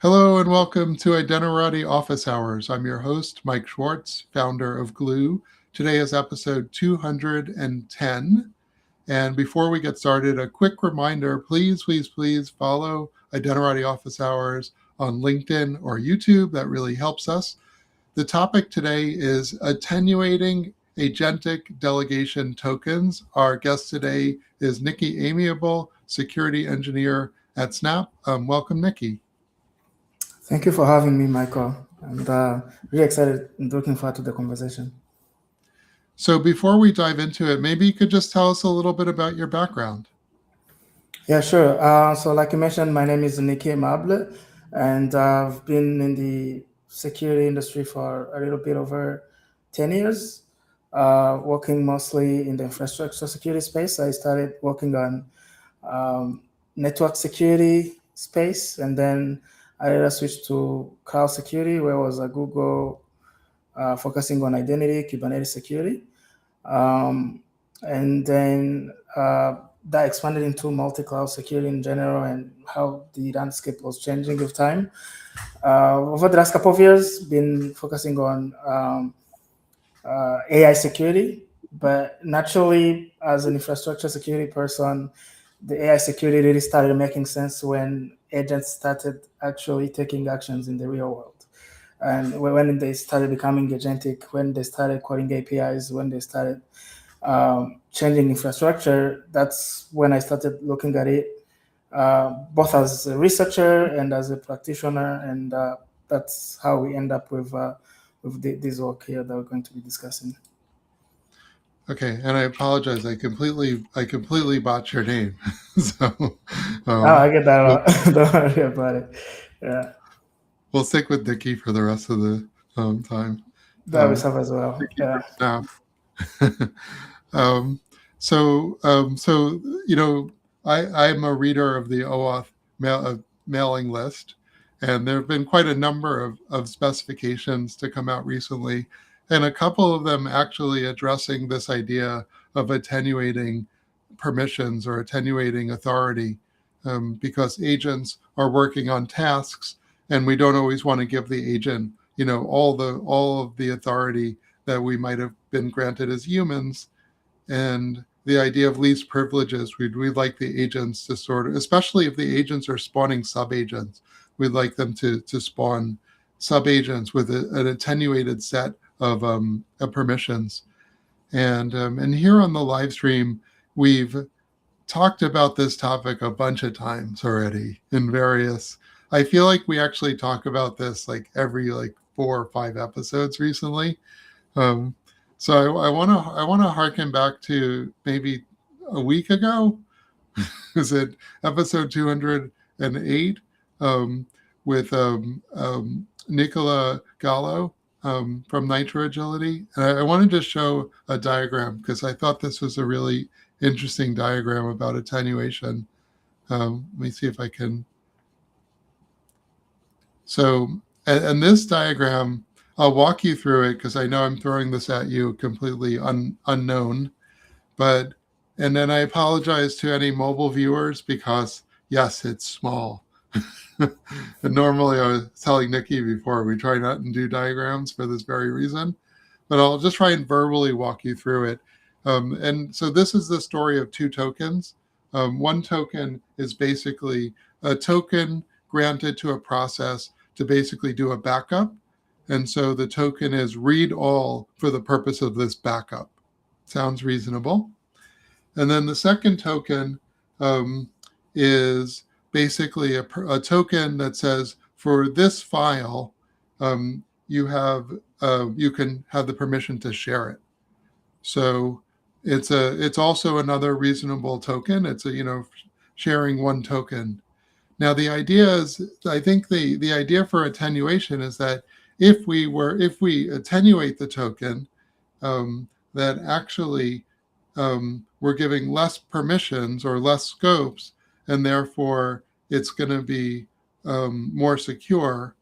Hello and welcome to Attenuating Office Hours. I'm your host, Mike Schwartz, founder of Glue. Today is episode 210. And before we get started, a quick reminder, please follow Attenuating Office Hours on LinkedIn or YouTube. That really helps us. The topic today is attenuating agentic delegation tokens. Our guest today is Nikki Amiable, security engineer at Snap. Welcome, Nikki. Thank you for having me, Michael. I'm really excited and looking forward to the conversation. So before we dive into it, maybe you could just tell us a little bit about your background. Yeah, sure. So like you mentioned, my name is Nikki Mable, and I've been in the security industry for a little bit over 10 years, working mostly in the infrastructure security space. I started working on network security space, and then I later switched to cloud security, where I was at Google, focusing on identity, Kubernetes security. And then that expanded into multi-cloud security in general and how the landscape was changing with time. Over the last couple of years, been focusing on AI security, but naturally, as an infrastructure security person, the AI security really started making sense when agents started actually taking actions in the real world. And when they started becoming agentic, when they started calling APIs, when they started changing infrastructure, that's when I started looking at it, both as a researcher and as a practitioner, and that's how we end up with this work here that we're going to be discussing. Okay, and I apologize. I completely botched your name. So I get that a lot. Don't worry about it. Yeah, we'll stick with Nikki for the rest of the time. that was up as well. Nikki Yeah. for Snap. So I'm a reader of the OAuth mailing list, and there have been quite a number of specifications to come out recently, and a couple of them actually addressing this idea of attenuating permissions or attenuating authority, because agents are working on tasks, and we don't always want to give the agent, all of the authority that we might have been granted as humans. And the idea of least privileges, we'd like the agents to sort of, especially if the agents are spawning sub-agents, we'd like them to spawn sub-agents with an attenuated set of permissions. And here on the live stream, we've talked about this topic a bunch of times already in various, I feel like we actually talk about this like every 4 or 5 episodes recently. So I want to harken back to maybe a week ago. Is it episode 208 with Nicola Gallo from Nitro Agility? And I wanted to show a diagram because I thought this was a really interesting diagram about attenuation. Let me see if I can. So, and this diagram, I'll walk you through it because I know I'm throwing this at you completely unknown. And then I apologize to any mobile viewers because, yes, it's small. And normally I was telling Nikki before, we try not to do diagrams for this very reason. But I'll just try and verbally walk you through it. And so this is the story of 2 tokens. One token is basically a token granted to a process to basically do a backup. And so the token is read all for the purpose of this backup. Sounds reasonable. And then the second token is basically a token that says for this file, you can have the permission to share it. So it's also another reasonable token. It's sharing one token. Now the idea is, I think the idea for attenuation is that if we attenuate the token, that actually we're giving less permissions or less scopes, and therefore it's going to be more secure.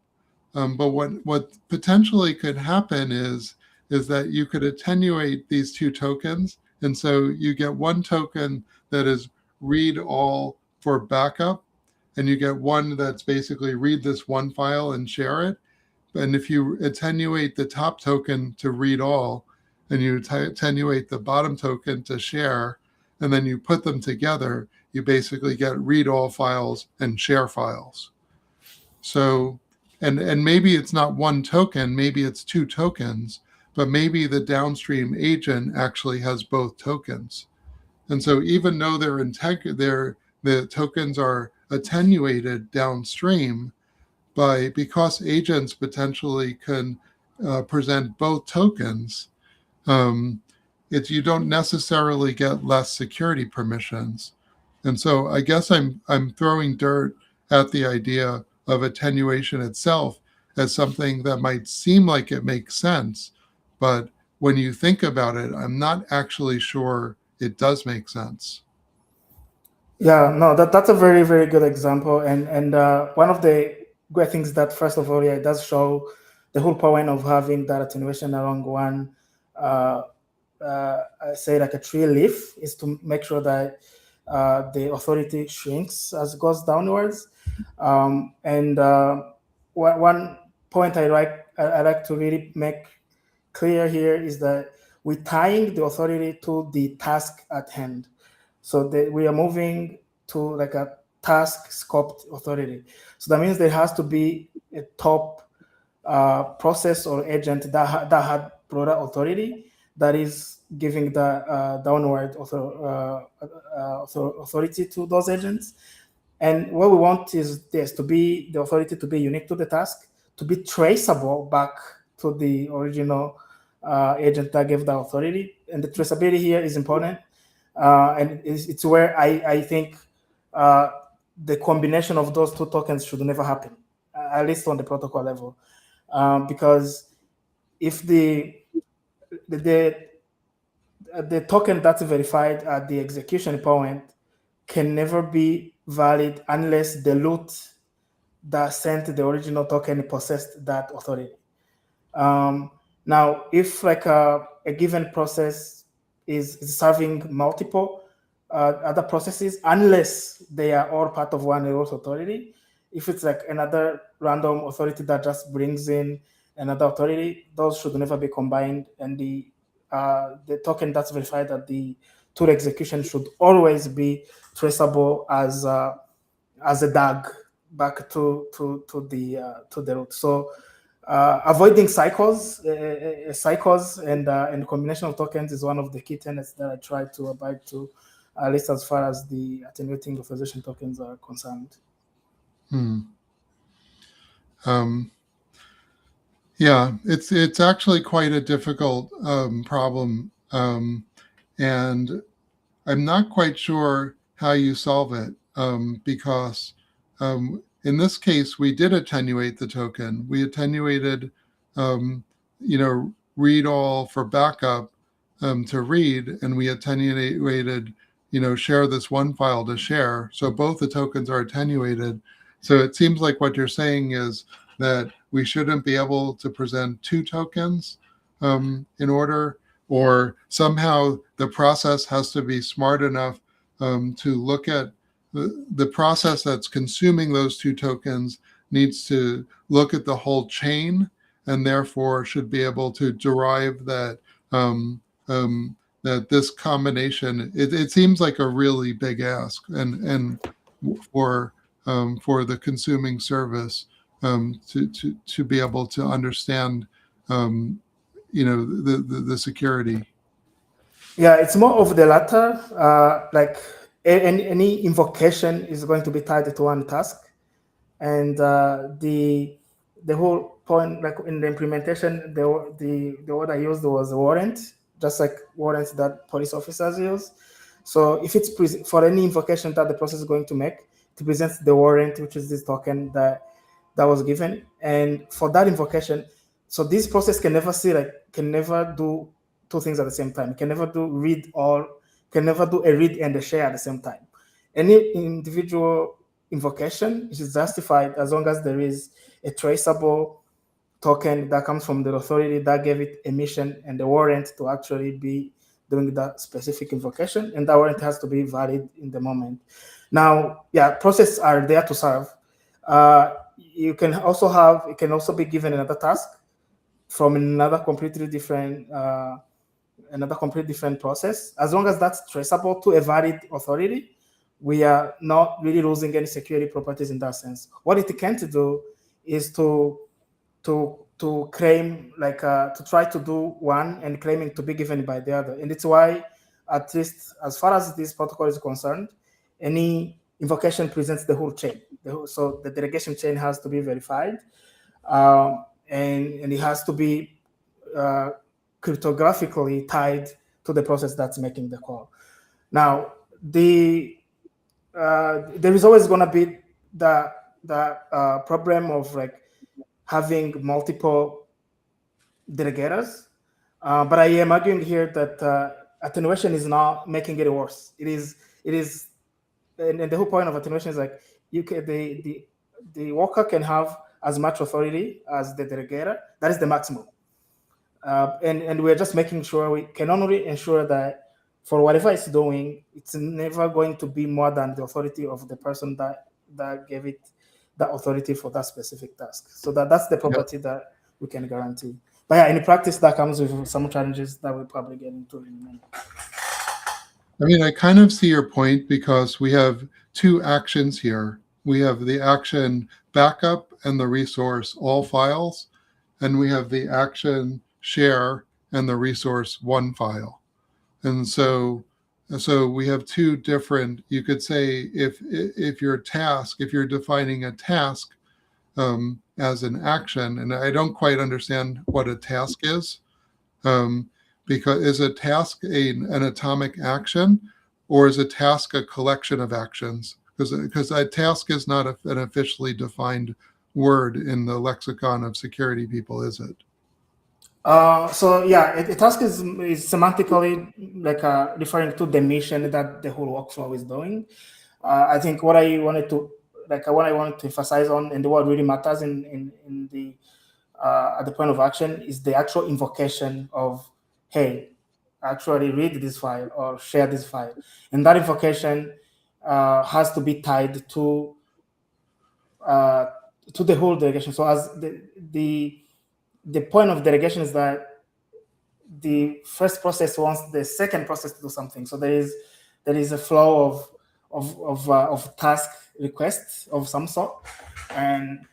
But what potentially could happen is that you could attenuate these 2 tokens, and so you get one token that is read all for backup, and you get one that's basically read this one file and share it. And if you attenuate the top token to read all, and you attenuate the bottom token to share, and then you put them together, you basically get read all files and share files. So, and maybe it's not one token, maybe it's two tokens, but maybe the downstream agent actually has both tokens. And so even though the tokens are attenuated downstream, because agents potentially can present both tokens, um, you don't necessarily get less security permissions. And so I guess I'm throwing dirt at the idea of attenuation itself as something that might seem like it makes sense, but when you think about it, I'm not actually sure it does make sense. Yeah, no, that's a very, very good example. And one of the great things that, first of all, yeah, it does show the whole point of having that attenuation along one, I say like a tree leaf, is to make sure that the authority shrinks as it goes downwards. And one point I like to really make clear here is that we're tying the authority to the task at hand. So we are moving to like a task scoped authority. So that means there has to be a top process or agent that had broader authority that is giving the downward authority to those agents. And what we want is this to be the authority to be unique to the task, to be traceable back to the original agent that gave the authority. And the traceability here is important. And it's where I think the combination of those two tokens should never happen, at least on the protocol level. Because if the token that's verified at the execution point can never be valid unless the loot that sent the original token possessed that authority. Now, if like a given process is serving multiple other processes, unless they are all part of one root authority, if it's like another random authority that just brings in another authority, those should never be combined, and the token that's verified at the tool execution should always be traceable as a DAG back to the root. So avoiding cycles and combination of tokens is one of the key tenets that I try to abide to, at least as far as the attenuating authorization tokens are concerned. Yeah, it's actually quite a difficult problem, and I'm not quite sure how you solve it, because in this case we did attenuate the token. We attenuated, read all for backup to read, and we attenuated, share this one file to share. So both the tokens are attenuated. So it seems like what you're saying is that we shouldn't be able to present two tokens in order, or somehow the process has to be smart enough to look at the process that's consuming those two tokens needs to look at the whole chain, and therefore should be able to derive that that this combination. It seems like a really big ask, and for the consuming service to be able to understand the security. Yeah, it's more of the latter. Like any invocation is going to be tied to one task, and the whole point, like in the implementation, the word I used was warrant, just like warrants that police officers use. So if it's for any invocation that the process is going to make, it presents the warrant, which is this token that was given, and for that invocation, so this process can never do two things at the same time. It can never do can never do a read and a share at the same time. Any individual invocation is justified as long as there is a traceable token that comes from the authority that gave it emission and the warrant to actually be doing that specific invocation, and that warrant has to be valid in the moment. Now, yeah, processes are there to serve. You can also it can also be given another task from another completely different process. As long as that's traceable to a valid authority, we are not really losing any security properties in that sense. What it can't do is to claim to try to do one and claiming to be given by the other. And it's why, at least as far as this protocol is concerned, any invocation presents the whole chain. So the delegation chain has to be verified, and it has to be cryptographically tied to the process that's making the call. Now, there is always going to be the problem of having multiple delegators, but I am arguing here that attenuation is not making it worse. It is, and the whole point of attenuation is the worker can have as much authority as the delegator. That is the maximum. And we're just making sure we can only ensure that for whatever it's doing, it's never going to be more than the authority of the person that gave it the authority for that specific task. So that's the property that we can guarantee. But yeah, in practice, that comes with some challenges that we'll probably get into in a minute. I mean, I kind of see your point because we have two actions here. We have the action backup and the resource all files, and we have the action share and the resource one file. And so we have two different, you could say if you're defining a task as an action, and I don't quite understand what a task is, because is a task an atomic action, or is a task a collection of actions? Because a task is not an officially defined word in the lexicon of security people, is it? So yeah, a task is semantically referring to the mission that the whole workflow is doing. I think what I wanted to emphasize on, and what really matters in the at the point of action, is the actual invocation of, hey, actually read this file or share this file, and that invocation has to be tied to the whole delegation. So as the point of delegation is that the first process wants the second process to do something. So there is a flow of task requests of some sort, and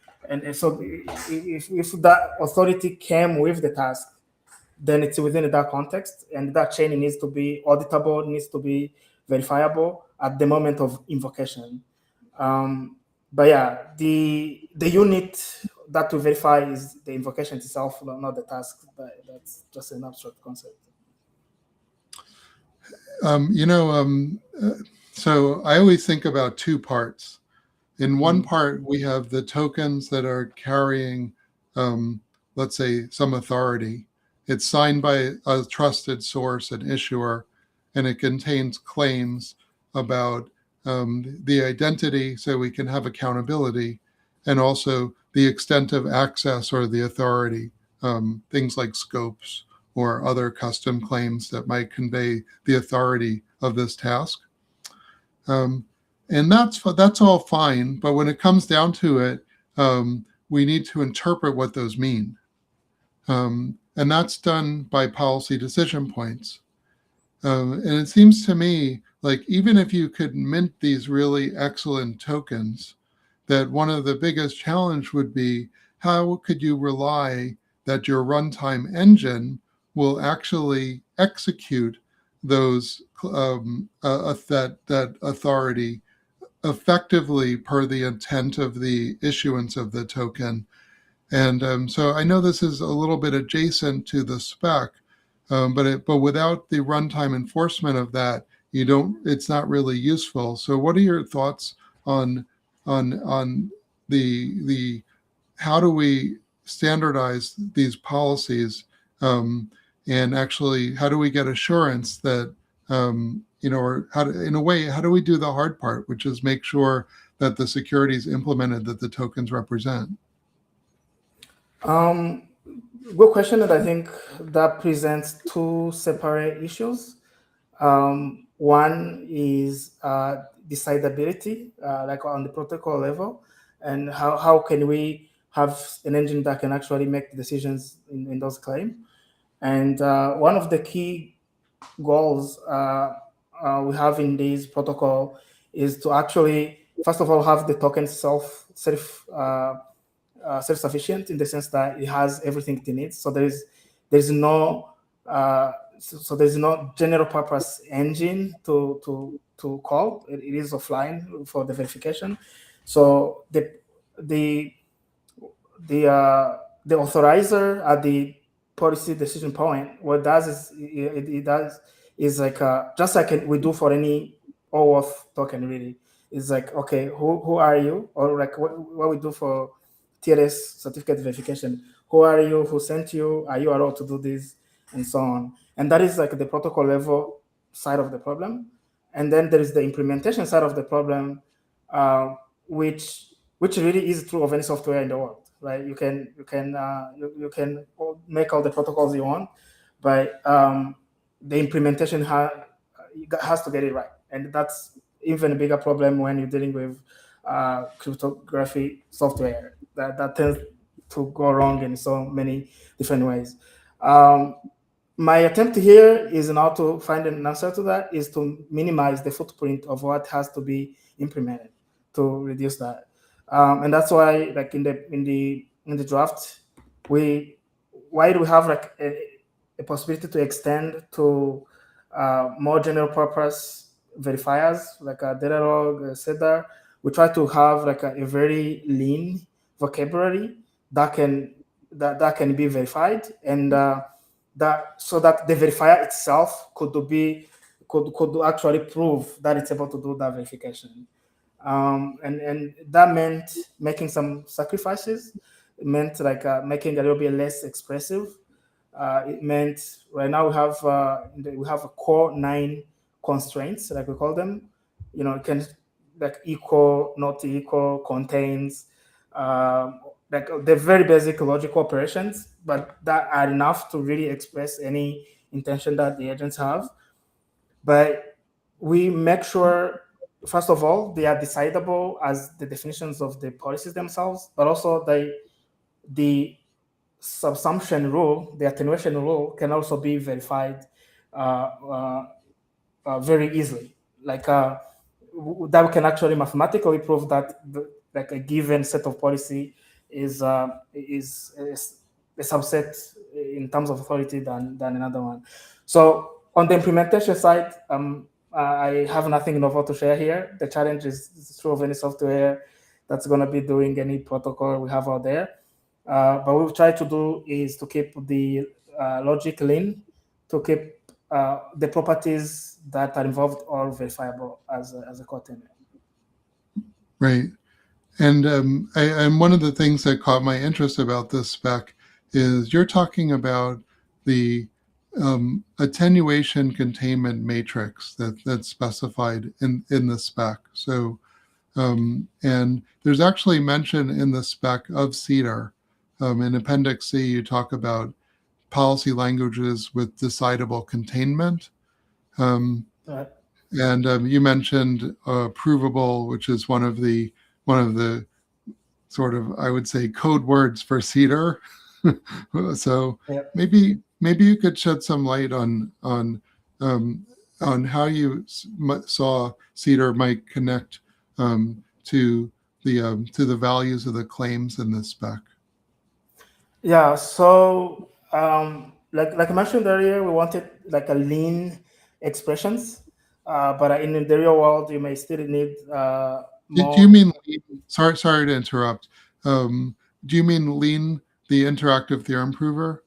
so if that authority came with the task, then it's within that context, and that chain needs to be auditable, needs to be verifiable at the moment of invocation. But yeah, the unit that to verify is the invocation itself, not the task. That's just an abstract concept. So I always think about two parts. In one part, we have the tokens that are carrying, let's say, some authority. It's signed by a trusted source, an issuer, and it contains claims about the identity so we can have accountability, and also the extent of access or the authority, things like scopes or other custom claims that might convey the authority of this task. And that's all fine, but when it comes down to it, we need to interpret what those mean. And that's done by policy decision points. And it seems to me like even if you could mint these really excellent tokens, that one of the biggest challenge would be how could you rely that your runtime engine will actually execute those that authority effectively per the intent of the issuance of the token. And so I know this is a little bit adjacent to the spec, but without the runtime enforcement of that, it's not really useful. So what are your thoughts on the how do we standardize these policies, and actually how do we get assurance that or how do we do the hard part, which is make sure that the security is implemented that the tokens represent? Good question, and I think that presents two separate issues. One is decidability, like on the protocol level, and how can we have an engine that can actually make decisions in those claims. And one of the key goals we have in this protocol is to actually, first of all, have the token self-sufficient in the sense that it has everything it needs. So there's no there's no general purpose engine to call. It is offline for the verification. So the the authorizer at the policy decision point, what it does is it does is like just like we do for any OAuth token, really. It's like, okay, who are you? Or like what we do for TLS certificate verification. Who are you? Who sent you? Are you allowed to do this? And so on. And that is like the protocol level side of the problem. And then there is the implementation side of the problem, uh, which really is true of any software in the world, right? You can make all the protocols you want, but the implementation has to get it right, and that's even a bigger problem when you're dealing with cryptography software that tends to go wrong in so many different ways. My attempt here is now to find an answer to that, is to minimize the footprint of what has to be implemented to reduce that. And that's why, like in the draft, why do we have like a possibility to extend to more general purpose verifiers like Datadog, etc. We try to have like a very lean vocabulary that can be verified, and that so that the verifier itself could actually prove that it's able to do that verification. And that meant making some sacrifices. It meant like making a little bit less expressive. It meant right now we have a core 9 constraints, like we call them. It can like equal, not equal, contains, like the very basic logical operations, but that are enough to really express any intention that the agents have. But we make sure, first of all, they are decidable as the definitions of the policies themselves, but also the subsumption rule, the attenuation rule, can also be verified uh, uh, very easily. Like that we can actually mathematically prove that like a given set of policy is a subset in terms of authority than another one. So on the implementation side, I have nothing novel to share here. The challenge is true of any software that's going to be doing any protocol we have out there. But what we've tried to do is to keep the logic lean, to keep the properties that are involved are verifiable as a core tenet. Right. And one of the things that caught my interest about this spec is you're talking about the attenuation containment matrix that's specified in the spec. So, and there's actually mention in the spec of CEDAR. In Appendix C, you talk about policy languages with decidable containment. Right. And you mentioned provable, which is one of the sort of, I would say, code words for CEDAR. So Yep. maybe you could shed some light on how you saw CEDAR might connect to the values of the claims in this spec. Yeah. So like I mentioned earlier, we wanted like a lean expressions, but in the real world, you may still need Do you more. mean lean? Sorry to interrupt. Do you mean lean, the interactive theorem prover?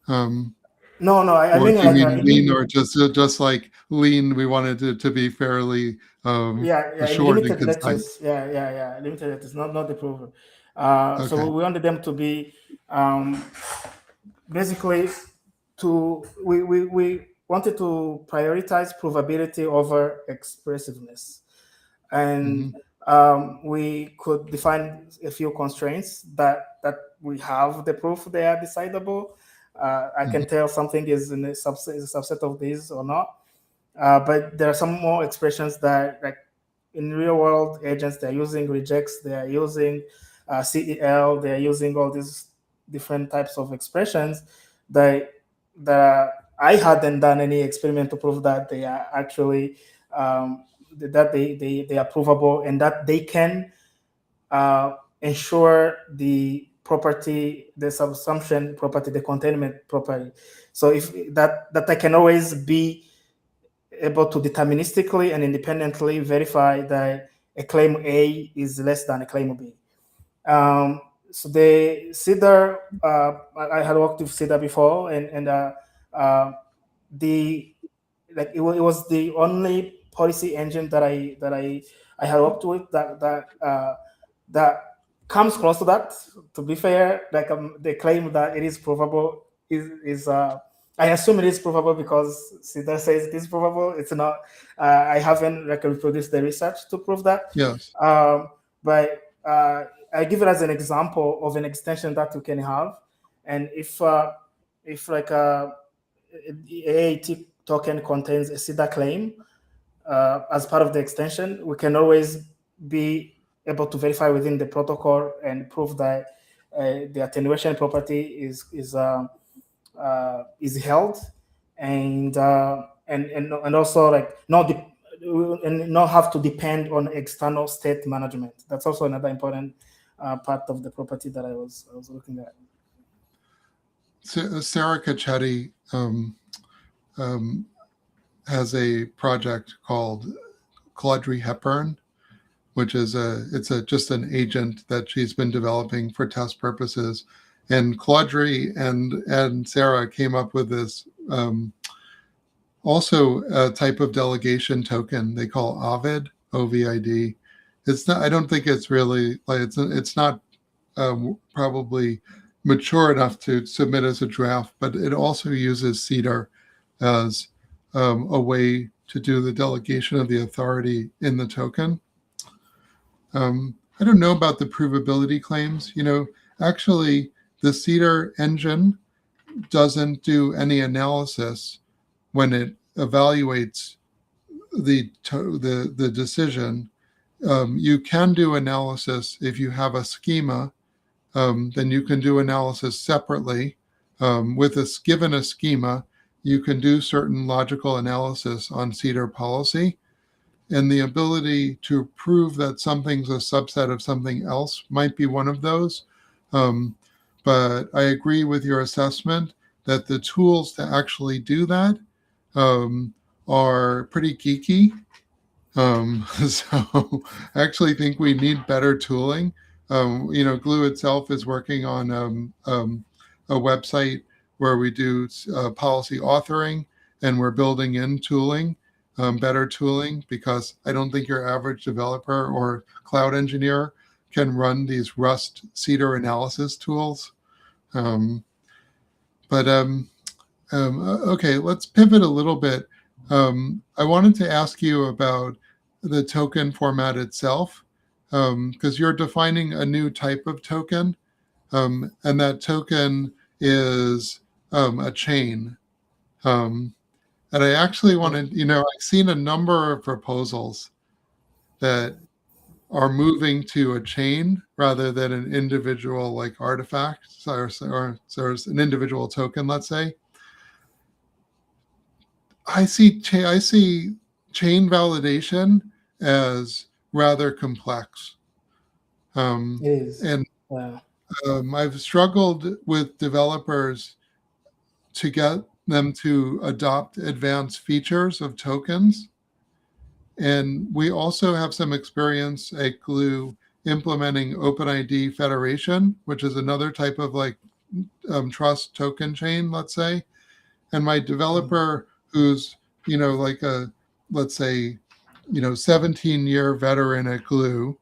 No, I Or mean do you like mean lean, or just like lean? We wanted it to be fairly in short and limited concise. lectures. Yeah, limited lectures, not the prover. So Okay. we wanted them to be basically we wanted to prioritize provability over expressiveness, and Mm-hmm. we could define a few constraints that we have the proof they are decidable. I can Mm-hmm. tell something is is a subset of these or not, but there are some more expressions that like in real world agents, they're using regex, they are using CEL, they are using all these different types of expressions that I hadn't done any experiment to prove that they are actually that they are provable and that they can ensure the property, the subsumption property, the containment property. So if that I can always be able to deterministically and independently verify that a claim A is less than a claim B. So the CEDAR, I had worked with CEDAR before, and the like it was the only policy engine that I had worked with that comes close to that. To be fair, like they claim that it is provable is I assume it is provable because CEDAR says it is provable. It's not. I haven't reproduced the research to prove that. Yes. But I give it as an example of an extension that you can have, and if like a AAT token contains a CEDAR claim as part of the extension, we can always be able to verify within the protocol and prove that the attenuation property is held, and also like not have to depend on external state management. That's also another important part of the property that I was looking at. Sarah Cacchetti has a project called Claudry Hepburn, which is just an agent that she's been developing for test purposes. And Claudry and Sarah came up with this also a type of delegation token they call Ovid, OVID. It's not. I don't think it's really like it's not probably mature enough to submit as a draft, but it also uses CEDAR as a way to do the delegation of the authority in the token. I don't know about the provability claims. Actually, the CEDAR engine doesn't do any analysis when it evaluates the decision. You can do analysis if you have a schema. Then you can do analysis separately. Given a schema, you can do certain logical analysis on CEDAR policy. And the ability to prove that something's a subset of something else might be one of those. But I agree with your assessment that the tools to actually do that are pretty geeky. So I actually think we need better tooling. Glue itself is working on a website where we do policy authoring, and we're building in tooling, better tooling, because I don't think your average developer or cloud engineer can run these Rust CEDAR analysis tools. Okay, let's pivot a little bit. I wanted to ask you about the token format itself, because you're defining a new type of token, and that token is a chain. And I actually wanted, I've seen a number of proposals that are moving to a chain rather than an individual like artifact, or an individual token, let's say. I see chain validation as rather complex. It is. And Yeah. I've struggled with developers to get them to adopt advanced features of tokens. And we also have some experience at Glue implementing OpenID Federation, which is another type of trust token chain, let's say. And my developer, who's, like let's say, 17-year veteran at Glue,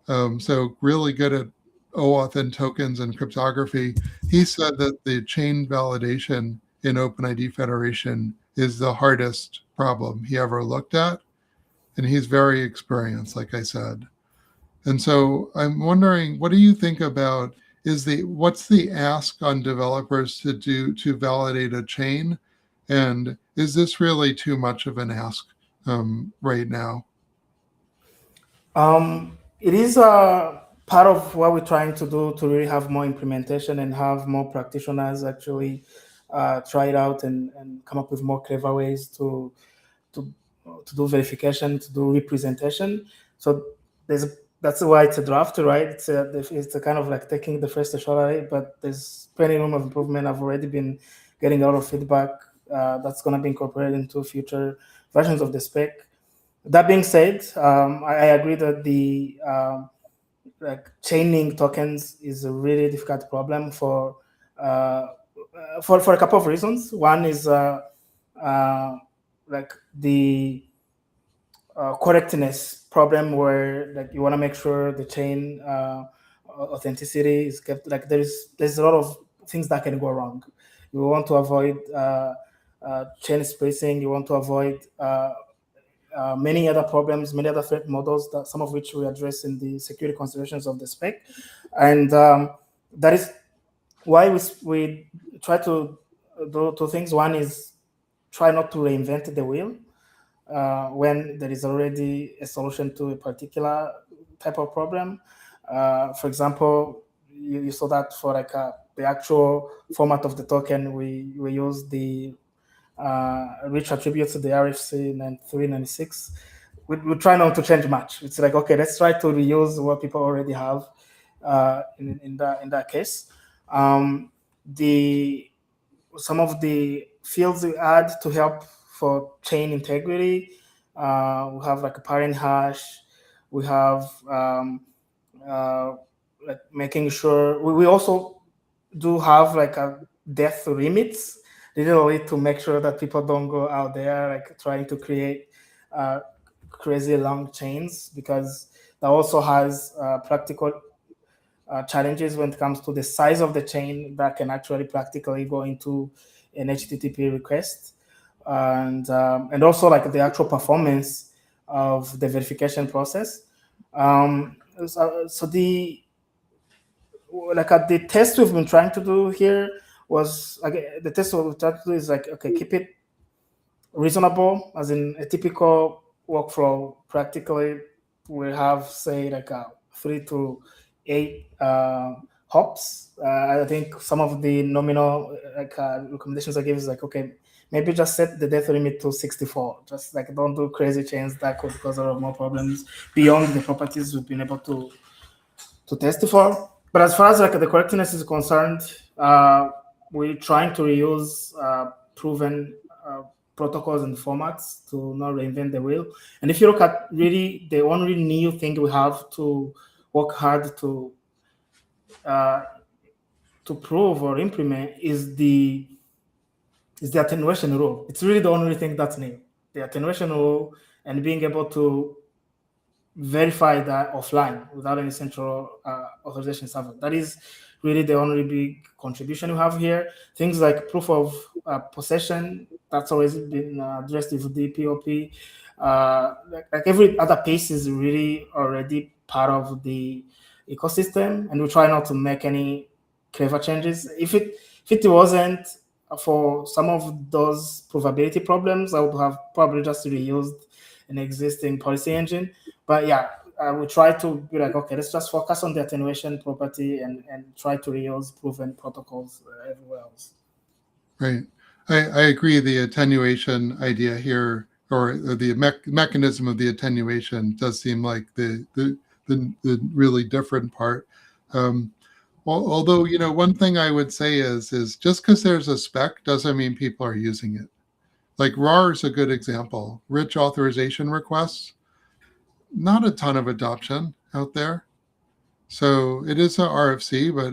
so really good at OAuth and tokens and cryptography, he said that the chain validation in OpenID Federation is the hardest problem he ever looked at. And he's very experienced, like I said. And so I'm wondering, what do you think about what's the ask on developers to validate a chain? And is this really too much of an ask right now? It is a part of what we're trying to do to really have more implementation and have more practitioners actually try it out and come up with more clever ways to to do verification, to do representation. So there's a, that's why it's a draft, right? It's a kind of like taking the first shot at it, but there's plenty room of improvement. I've already been getting a lot of feedback that's going to be incorporated into future versions of the spec. That being said, I agree that the like chaining tokens is a really difficult problem uh, for a couple of reasons. One is uh, like the correctness problem, where like you want to make sure the chain authenticity is kept. Like there's a lot of things that can go wrong. You want to avoid chain spacing. You want to avoid many other problems, many other threat models, that some of which we address in the security considerations of the spec, and that is why we try to do two things. One is try not to reinvent the wheel when there is already a solution to a particular type of problem. For example, you saw that for like the actual format of the token, we use the rich attributes of the RFC 9396. We try not to change much. It's like, okay, let's try to reuse what people already have in that case. The Some of the fields we add to help for chain integrity. We have like a parent hash. We have uh, like making sure we also do have like a death limits, literally, to make sure that people don't go out there like trying to create uh, crazy long chains, because that also has practical challenges when it comes to the size of the chain that can actually practically go into an HTTP request, and also like the actual performance of the verification process. So the like the test we've been trying to do here was like the test we've tried to do is like, okay, keep it reasonable, as in a typical workflow. Practically, we have say like 3 to 8 hops. I think some of the nominal like recommendations I give is like, okay, maybe just set the death limit to 64. Just like don't do crazy chains that could cause a lot more problems beyond the properties we've been able to test for. But as far as like the correctness is concerned, we're trying to reuse proven protocols and formats to not reinvent the wheel. And if you look at really the only new thing we have to work hard uh, to prove or implement is the attenuation rule. It's really the only thing that's new. The attenuation rule, and being able to verify that offline without any central authorization server. That is really the only big contribution we have here. Things like proof of possession, that's always been addressed with the POP. Like every other piece is really already part of the ecosystem, and we try not to make any clever changes. If it wasn't for some of those provability problems, I would have probably just reused an existing policy engine. But yeah, we try to be like, okay, let's just focus on the attenuation property and try to reuse proven protocols everywhere else. Right. I agree. The attenuation idea here, or the mechanism of the attenuation, does seem like the really different part. Although, one thing I would say is just because there's a spec doesn't mean people are using it. Like RAR is a good example. Rich authorization requests, not a ton of adoption out there. So it is a RFC, but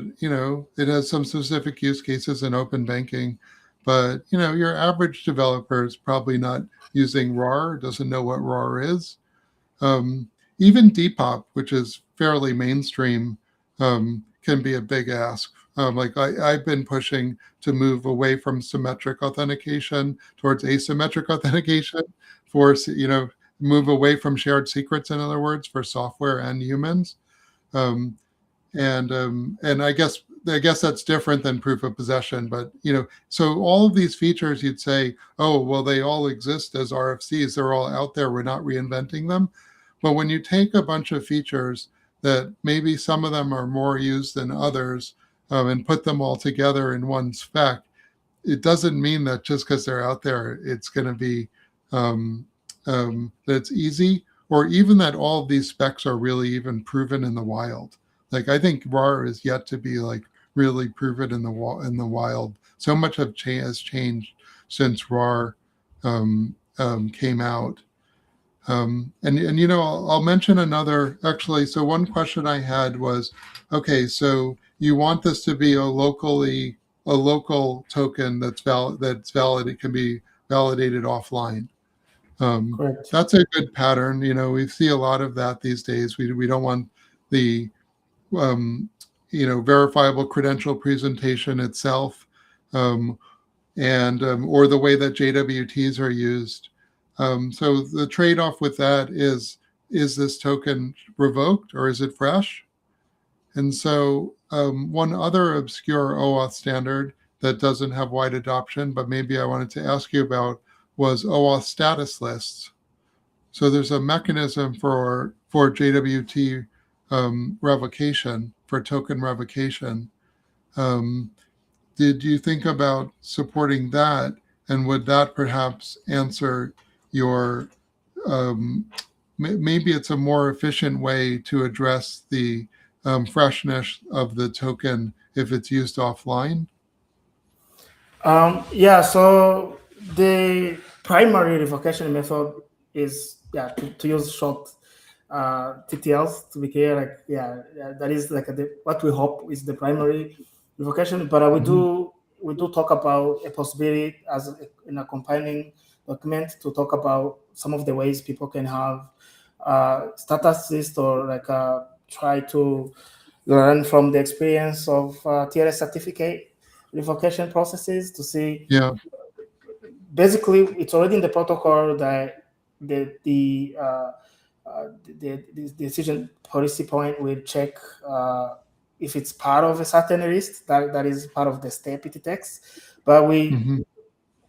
it has some specific use cases in open banking. But your average developer is probably not using RAR, doesn't know what RAR is. Even Depop, which is fairly mainstream, can be a big ask. Like I've been pushing to move away from symmetric authentication towards asymmetric authentication for move away from shared secrets, in other words, for software and humans. Um, and I guess that's different than proof of possession. But so all of these features, you'd say, oh well, they all exist as RFCs. They're all out there. We're not reinventing them. But when you take a bunch of features that maybe some of them are more used than others, and put them all together in one spec, it doesn't mean that just because they're out there, it's going to be um, that it's easy, or even that all of these specs are really even proven in the wild. Like, I think RAR is yet to be like really proven in the wild. So much has changed since RAR came out. And I'll mention another, actually. So one question I had was, okay, so you want this to be a local token that's valid. It can be validated offline. Correct. That's a good pattern. We see a lot of that these days. We don't want the um, verifiable credential presentation itself, um, and or the way that JWTs are used. So the trade-off with that is this token revoked or is it fresh? And so one other obscure OAuth standard that doesn't have wide adoption, but maybe I wanted to ask you about, was OAuth status lists. So there's a mechanism for JWT revocation, for token revocation. Um, did you think about supporting that? And would that perhaps answer your, maybe it's a more efficient way to address the freshness of the token if it's used offline? Yeah, so the primary revocation method is to use short TTLs, to be clear. Like that is like what we hope is the primary revocation. But Mhm. we do talk about a possibility in a compiling document to talk about some of the ways people can have status list, or like try to learn from the experience of TLS certificate revocation processes to see. Yeah. Basically, it's already in the protocol that the decision policy point will check if it's part of a certain list that is part of the step it takes, but Hmm.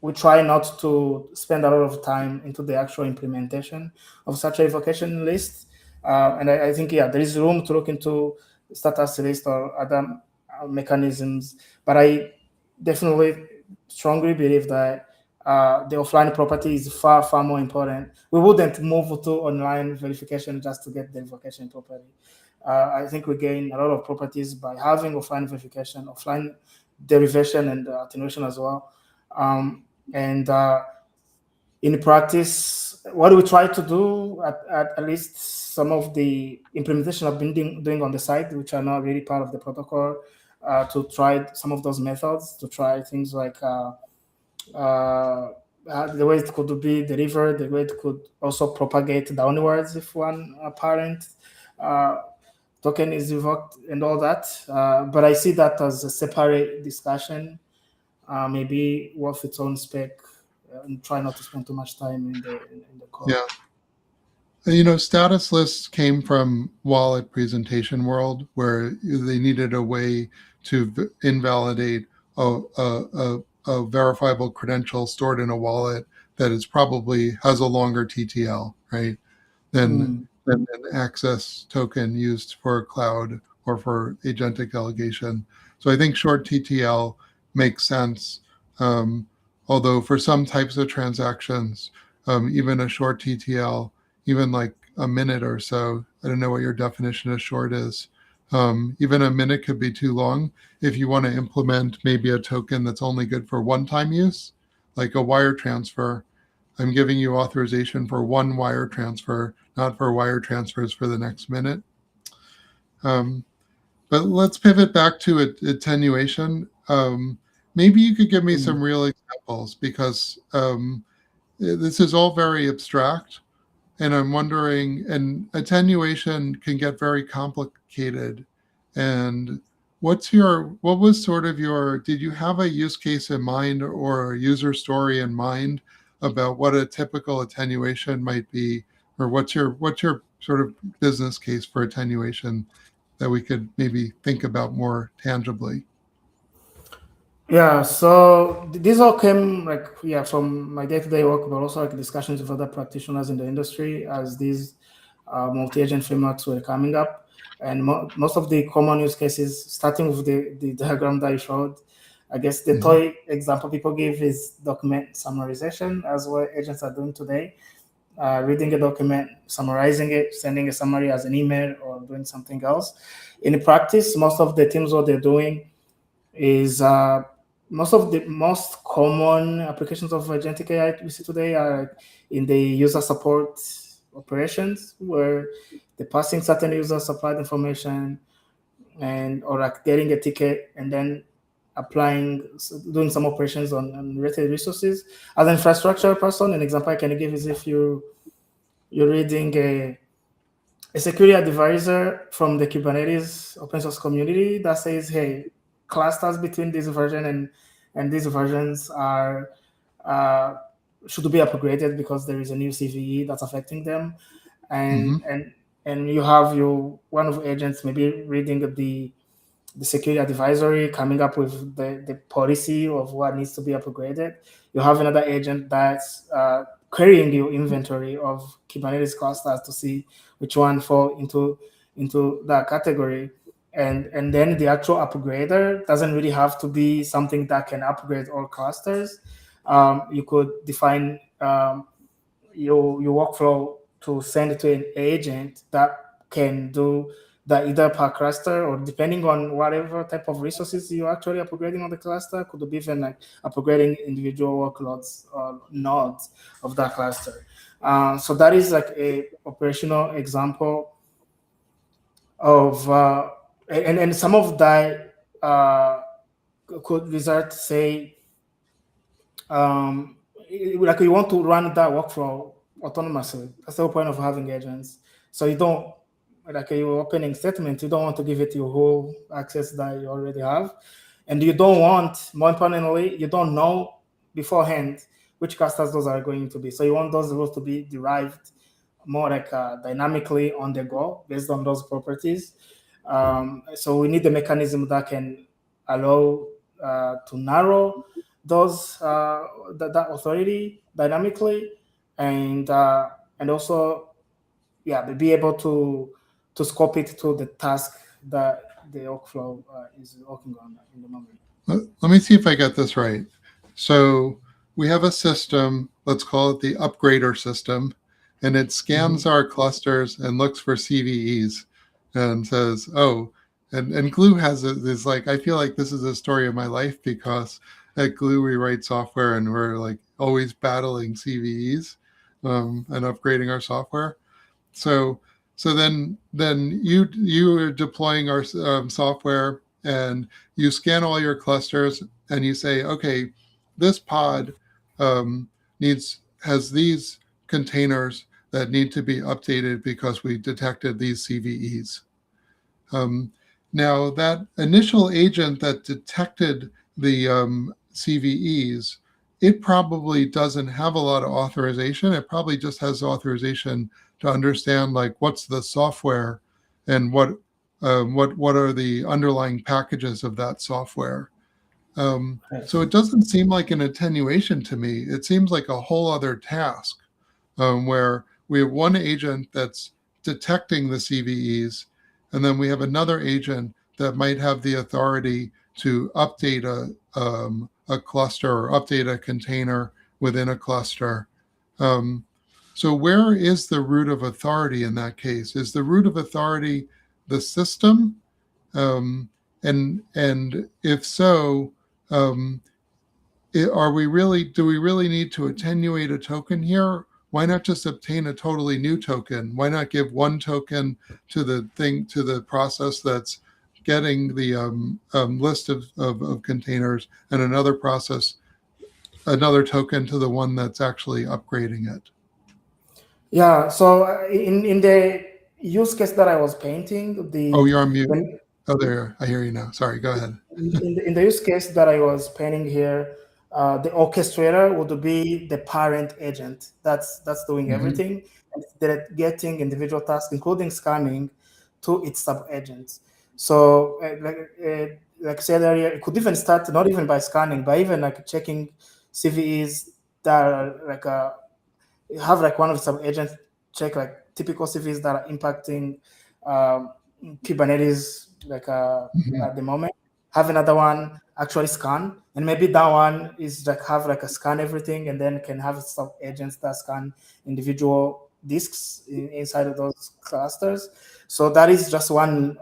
we try not to spend a lot of time into the actual implementation of such a revocation list. And I think, there is room to look into status list or other mechanisms. But I definitely strongly believe that the offline property is far, far more important. We wouldn't move to online verification just to get the revocation property. I think we gain a lot of properties by having offline verification, offline derivation, and attenuation as well. And in practice, what we try to do, at least some of the implementation I've been doing on the side, which are not really part of the protocol, to try some of those methods, to try things like the way it could be delivered, the way it could also propagate downwards if one parent uh, token is revoked and all that. But I see that as a separate discussion, maybe worth its own spec, and try not to spend too much time in the code. Yeah. Status lists came from wallet presentation world, where they needed a way to invalidate a verifiable credential stored in a wallet that is probably has a longer TTL, right? than Mm. than an access token used for cloud or for agentic delegation. So I think short TTL makes sense. Um, Although for some types of transactions, even a short TTL, even like a minute or so, I don't know what your definition of short is. Even a minute could be too long if you want to implement maybe a token that's only good for one-time use, like a wire transfer. I'm giving you authorization for one wire transfer, not for wire transfers for the next minute. Um, but let's pivot back to attenuation. Maybe you could give me Mm. some real examples, because this is all very abstract. And I'm wondering, and attenuation can get very complicated. And what was sort of did you have a use case in mind or a user story in mind about what a typical attenuation might be? Or what's your sort of business case for attenuation that we could maybe think about more tangibly? Yeah, so these all came from my day-to-day work, but also like discussions with other practitioners in the industry, as these multi-agent frameworks were coming up. And most of the common use cases, starting with the diagram that you showed, I guess the toy example people give is document summarization, as what agents are doing today. Reading a document, summarizing it, sending a summary as an email, or doing something else. In practice, most of the teams, what they're doing is most of the most common applications of agentic AI we see today are in the user support operations, where they're passing certain user supplied information and or like getting a ticket and then applying, doing some operations on related resources. As an infrastructure person, an example I can give is if you're reading a security advisor from the Kubernetes open source community that says, hey, clusters between this version and these versions are uh, should be upgraded because there is a new CVE that's affecting them, and Mm-hmm. you have one of agents maybe reading the security advisory, coming up with the policy of what needs to be upgraded. You have another agent that's querying your inventory of Kubernetes clusters to see which one fall into that category. And then the actual upgrader doesn't really have to be something that can upgrade all clusters. You could define your workflow to send it to an agent that can do that either per cluster or depending on whatever type of resources you're actually upgrading on the cluster, could be even like upgrading individual workloads or nodes of that cluster. So that is like a operational example of and some of that could result, say, um, like you want to run that workflow autonomously. That's the whole point of having agents. So you don't, like your opening statement, you don't want to give it your whole access that you already have. And you don't want, more importantly, you don't know beforehand which clusters those are going to be. So you want those rules to be derived more like dynamically on the go based on those properties. So we need a mechanism that can allow to narrow those that authority dynamically, and also, yeah, be able to scope it to the task that the workflow is working on in the moment. Let me see if I get this right. So we have a system, let's call it the upgrader system, and it scans our clusters and looks for CVEs and says, oh, and Glue has this, like, I feel like this is a story of my life because at Glue we write software and we're like always battling CVEs and upgrading our software. So then you are deploying our software and you scan all your clusters and you say, okay, this pod has these containers that need to be updated because we detected these CVEs. Now that initial agent that detected the CVEs, it probably doesn't have a lot of authorization. It probably just has authorization to understand like what's the software and what are the underlying packages of that software. So it doesn't seem like an attenuation to me. It seems like a whole other task where we have one agent that's detecting the CVEs, and then we have another agent that might have the authority to update a cluster or update a container within a cluster. So where is the root of authority in that case? Is the root of authority the system? And if so, do we really need to attenuate a token here? Why not just obtain a totally new token? Why not give one token to the process that's getting the list of containers, and another token to the one that's actually upgrading it? Yeah. So in the use case that I was painting, Oh, you're on mute. Oh, there. I hear you now. Sorry. Go ahead. in the use case that I was painting here, the orchestrator would be the parent agent that's doing everything, and delegating individual tasks, including scanning, to its sub agents. So, like I said earlier, it could even start not even by scanning, but even like checking CVEs that are like have like one of the sub agents check like typical CVs that are impacting Kubernetes like at the moment. Have another one actually scan, and maybe that one is like have like a scan everything, and then can have some agents that scan individual disks inside of those clusters. So that is just one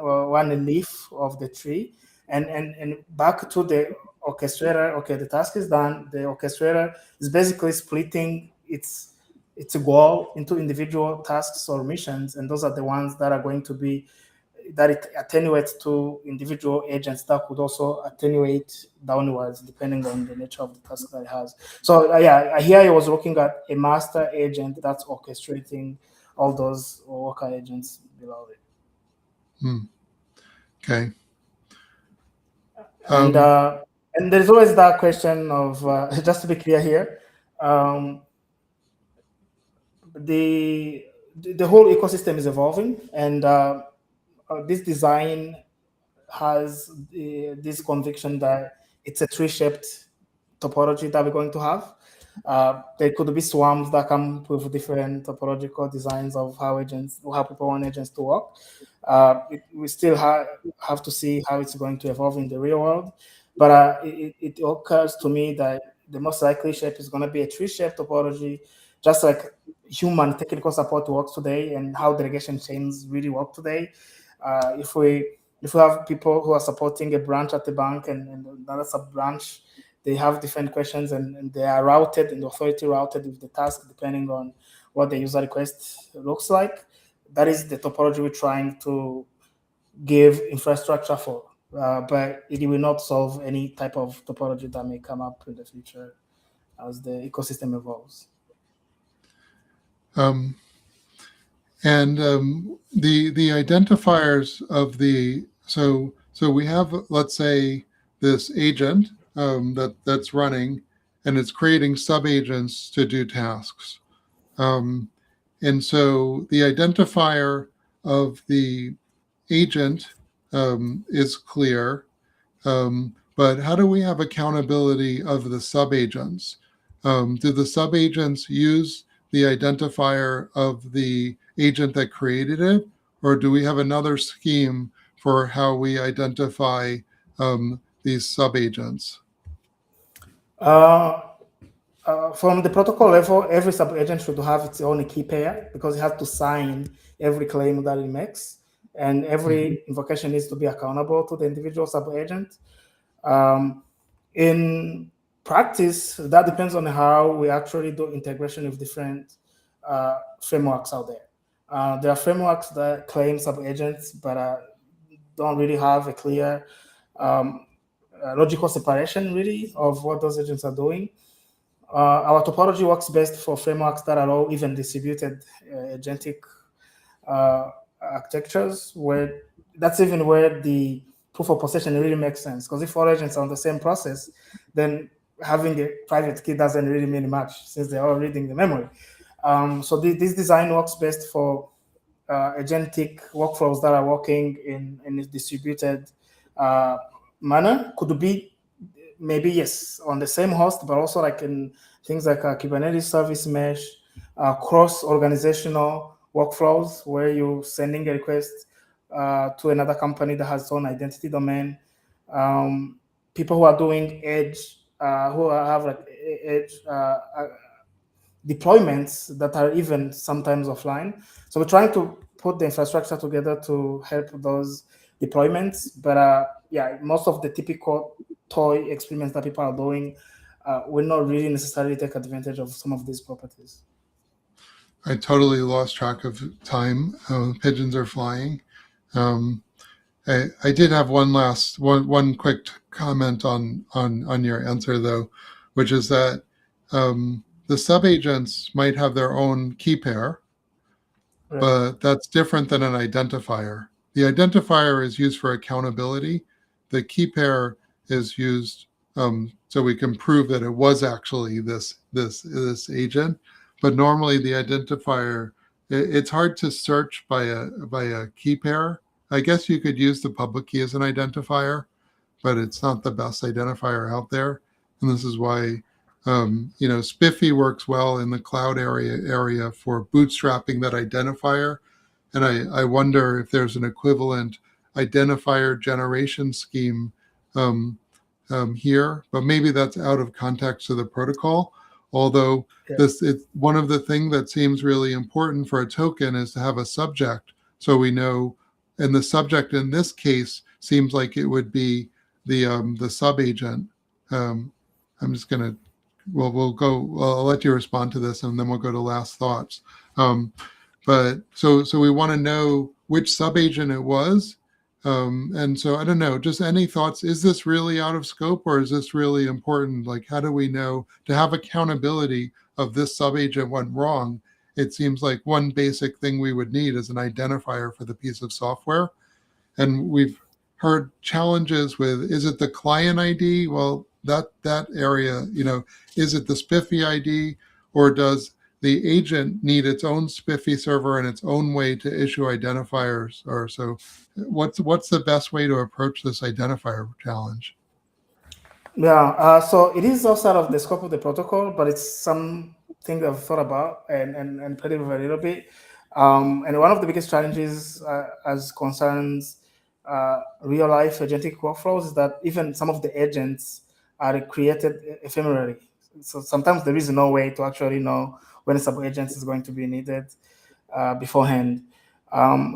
leaf of the tree, and back to the orchestrator. Okay, the task is done. The orchestrator is basically splitting its goal into individual tasks or missions, and those are the ones that are going to be that it attenuates to individual agents that could also attenuate downwards depending on the nature of the task that it has. So yeah, here I was looking at a master agent that's orchestrating all those worker agents below it. Okay. And there's always that question of just to be clear here, the whole ecosystem is evolving, and this design has this conviction that it's a tree-shaped topology that we're going to have. There could be swarms that come with different topological designs of how people want agents to work. We still have to see how it's going to evolve in the real world. But it occurs to me that the most likely shape is going to be a tree-shaped topology, just like human technical support works today and how delegation chains really work today. If we have people who are supporting a branch at the bank and another sub-branch, they have different questions and they are routed and authority routed with the task depending on what the user request looks like. That is the topology we're trying to give infrastructure for. But it will not solve any type of topology that may come up in the future as the ecosystem evolves. And the identifiers of the so we have, let's say, this agent that's running, and it's creating sub-agents to do tasks. And so the identifier of the agent is clear, but how do we have accountability of the sub-agents? Do the sub-agents use the identifier of the agent that created it, or do we have another scheme for how we identify these sub-agents? From the protocol level, every sub-agent should have its own key pair because it has to sign every claim that it makes, and every invocation needs to be accountable to the individual sub-agent. In practice, that depends on how we actually do integration with different frameworks out there. There are frameworks that claim sub-agents, but don't really have a clear logical separation, really, of what those agents are doing. Our topology works best for frameworks that are all even distributed agentic architectures, where that's even where the proof of possession really makes sense. Because if all agents are on the same process, then having a private key doesn't really mean much since they're all reading the memory. So this design works best for agentic workflows that are working in a distributed manner. Could be maybe yes on the same host, but also like in things like Kubernetes service mesh, cross-organizational workflows where you're sending a request to another company that has its own identity domain. People who are doing edge, who have like edge deployments that are even sometimes offline. So we're trying to put the infrastructure together to help those deployments. But yeah, most of the typical toy experiments that people are doing will not really necessarily take advantage of some of these properties. I totally lost track of time. Pigeons are flying. I did have one quick comment on your answer though, which is that the subagents might have their own key pair, Right. but that's different than an identifier. The identifier is used for accountability. The key pair is used so we can prove that it was actually this agent. But normally the identifier, it's hard to search by a key pair. I guess you could use the public key as an identifier, but it's not the best identifier out there. And this is why Spiffy works well in the cloud area for bootstrapping that identifier. And I wonder if there's an equivalent identifier generation scheme here, but maybe that's out of context of the protocol. Although it's one of the things that seems really important for a token is to have a subject, so we know. And the subject in this case seems like it would be the sub agent. I'm just gonna. We'll go. I'll let you respond to this, and then we'll go to last thoughts. But so we want to know which subagent it was. And so I don't know, just any thoughts? Is this really out of scope, or is this really important? Like, how do we know to have accountability of this subagent went wrong? It seems like one basic thing we would need is an identifier for the piece of software. And we've heard challenges with, is it the client ID? Well, that area, is it the Spiffy ID, or does the agent need its own Spiffy server and its own way to issue identifiers? Or so what's the best way to approach this identifier challenge? Yeah, so it is outside of the scope of the protocol, but it's something I've thought about and played with a little bit. And one of the biggest challenges as concerns real life agentic workflows is that even some of the agents are created ephemerally. So sometimes there is no way to actually know when a sub-agent is going to be needed beforehand.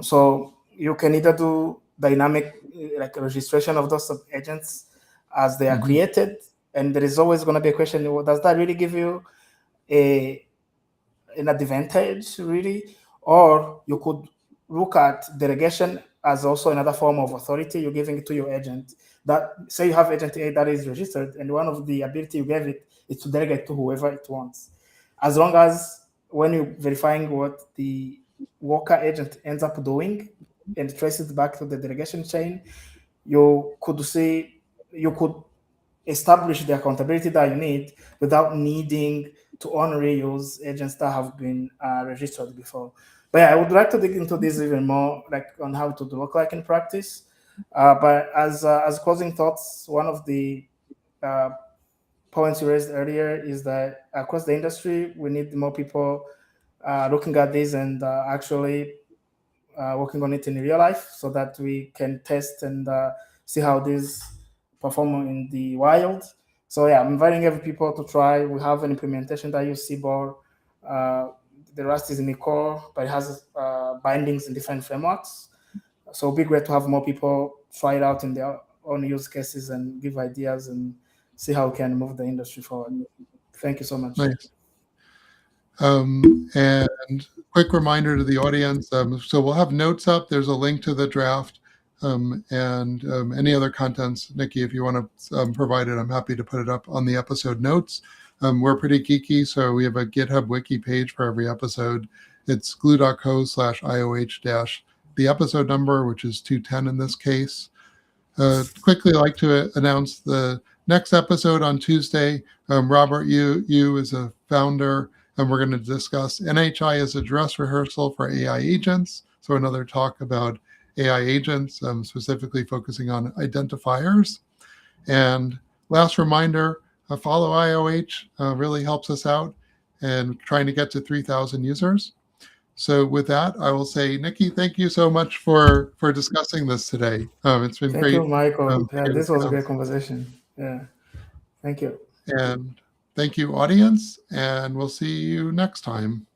So you can either do dynamic like registration of those sub-agents as they are created, and there is always going to be a question: does that really give you an advantage, really? Or you could look at delegation as also another form of authority you're giving it to your agent. That say you have agent A that is registered, and one of the ability you gave it is to delegate to whoever it wants. As long as when you're verifying what the worker agent ends up doing and trace it back to the delegation chain, you could establish the accountability that you need without needing to only use agents that have been registered before. But yeah, I would like to dig into this even more, like on how to look like in practice. But as closing thoughts, one of the points you raised earlier is that across the industry, we need more people looking at this and actually working on it in real life so that we can test and see how this perform in the wild. So yeah, I'm inviting every people to try. We have an implementation that uses CBOR. The Rust is in the core, but it has bindings in different frameworks. So it'd be great to have more people try it out in their own use cases and give ideas and see how we can move the industry forward. Thank you so much. Nice. And quick reminder to the audience, so we'll have notes up. There's a link to the draft and any other contents. Nikki, if you want to provide it, I'm happy to put it up on the episode notes. We're pretty geeky, so we have a GitHub wiki page for every episode. It's glue.co/IOH- the episode number, which is 210 in this case. Quickly like to announce the next episode on Tuesday. Robert, you as a founder, and we're going to discuss NHI as a dress rehearsal for AI agents. So another talk about AI agents, specifically focusing on identifiers. And last reminder, follow IOH really helps us out and trying to get to 3,000 users. So with that, I will say, Nikki, thank you so much for discussing this today. It's been great. Thank you, Michael. This was a great conversation. Yeah, thank you. And thank you, audience, and we'll see you next time.